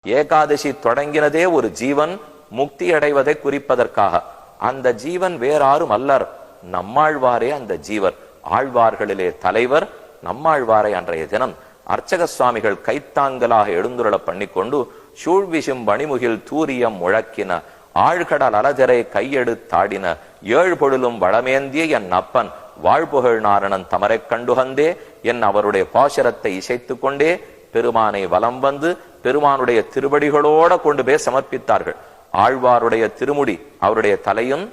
ஏகாதசி தொடங்கினதே ஒரு ஜீவன் முக்தி அடைவதை குறிப்பதற்காக. அந்த ஜீவன் வேறாரும் அல்லர், நம்மாழ்வாரே அந்த ஜீவர். ஆழ்வார்களிலே தலைவர் நம்மாழ்வாரை அன்றைய தினம் அர்ச்சக சுவாமிகள் கைத்தாங்கலாக எழுந்துருள பண்ணிக்கொண்டு சூழ்விசும் பணிமுகில் தூரியம் முழக்கின ஆழ்கடல் அலதிரை கையெடுத்தாடின ஏழு பொழுலும் வளமேந்திய என் அப்பன் வாழ்புகழ் நாரணன் தமரை கண்டுகந்தே என் அவருடைய பாசுரத்தை இசைத்து கொண்டே பெருமானை வலம் வந்து பெருமானுடைய திருவடிகளோட கொண்டு போய் சமர்ப்பித்தார்கள். ஆழ்வாருடைய திருமுடி அவருடைய தலையும்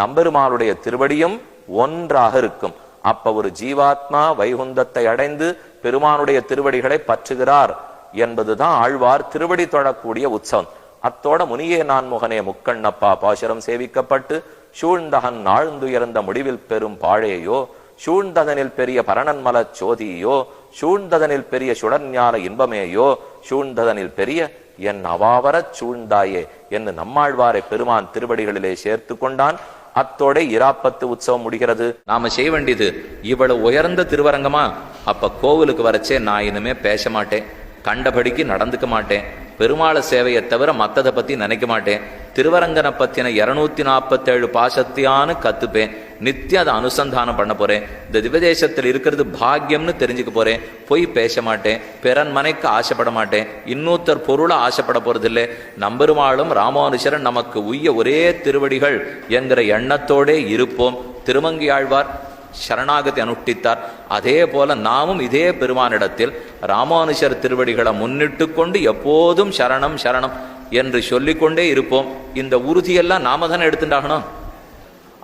நம்பெருமானுடைய திருவடியும் ஒன்றாக இருக்கும். அப்ப ஒரு ஜீவாத்மா வைகுந்தத்தை அடைந்து பெருமானுடைய திருவடிகளை பற்றுகிறார் என்பதுதான் ஆழ்வார் திருவடி தொழக்கூடிய உற்சவம். அத்தோட முனியே நான்முகனே முக்கண்ணப்பா பாசுரம் சேவிக்கப்பட்டு சூழ்ந்தகன் ஆழ்ந்துயர்ந்த முடிவில் பெரும் பாழையோ சூழ்ந்ததனில் பெரிய பரணன்மல சோதியோ சூழ்ந்ததனில் பெரிய சுடர்ஞான இன்பமேயோ சூழ்ந்ததனில் பெரிய என் அவாவரச் சூழ்ந்தாயே என்று நம்மாழ்வாரை பெருமான் திருவடிகளிலே சேர்த்து கொண்டான். அத்தோட இராப்பத்து உற்சவம் முடிகிறது. நாம செய்ய வேண்டியது இவ்வளவு உயர்ந்த திருவரங்கமா. அப்ப கோவிலுக்கு வரச்சே நான் இனிமே பேச மாட்டேன், கண்டபடிக்கு நடந்துக்க மாட்டேன், பெருமாள சேவையை தவிர மத்ததை பத்தி நினைக்க மாட்டேன், திருவரங்கனை பத்தின 247 பாசத்தியானு கத்துப்பேன், நித்தியம் அதை அனுசந்தானம் பண்ண போறேன், இந்த திவதேசத்தில் இருக்கிறது பாக்கியம்னு தெரிஞ்சுக்க போறேன், பொய் பேச மாட்டேன், பிறன் மனைக்கு ஆசைப்பட மாட்டேன், இன்னொருத்தர் பொருளை ஆசைப்பட போறதில்லை, நம்பெருமாளும் ராமானுஷரன் நமக்கு உய்ய ஒரே திருவடிகள் என்கிற எண்ணத்தோடே இருப்போம். திருமங்கி ஆழ்வார் சரணாகதி அனுஷ்டித்தார். அதே போல நாமும் இதே பெருமானிடத்தில் ராமானுஷர் திருவடிகளை முன்னிட்டு கொண்டு எப்போதும் சரணம் சரணம் என்று சொல்லிக்கொண்டே இருப்போம். இந்த உறுதியெல்லாம் நாம தானே எடுத்துட்டாகணும்.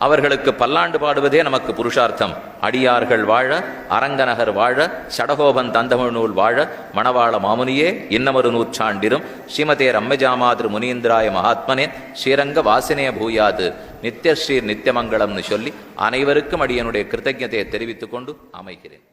அவர்களுக்கு பல்லாண்டு பாடுவதே நமக்கு புருஷார்த்தம். அடியார்கள் வாழ, அரங்கநகர் வாழ, சடகோபன் தந்தமிழ் நூல் வாழ, மணவாள மாமுனியே இன்னமொரு நூற்றாண்டிரும் ஸ்ரீமதே ரம்மஜாமாதிரு முனீந்திராய மகாத்மனே ஸ்ரீரங்க வாசினே பூயாது நித்யஸ்ரீர் நித்தியமங்கலம்னு சொல்லி அனைவருக்கும் அடியனுடைய கிருத்தஜ்ஞதையை தெரிவித்துக் கொண்டு அமைகிறேன்.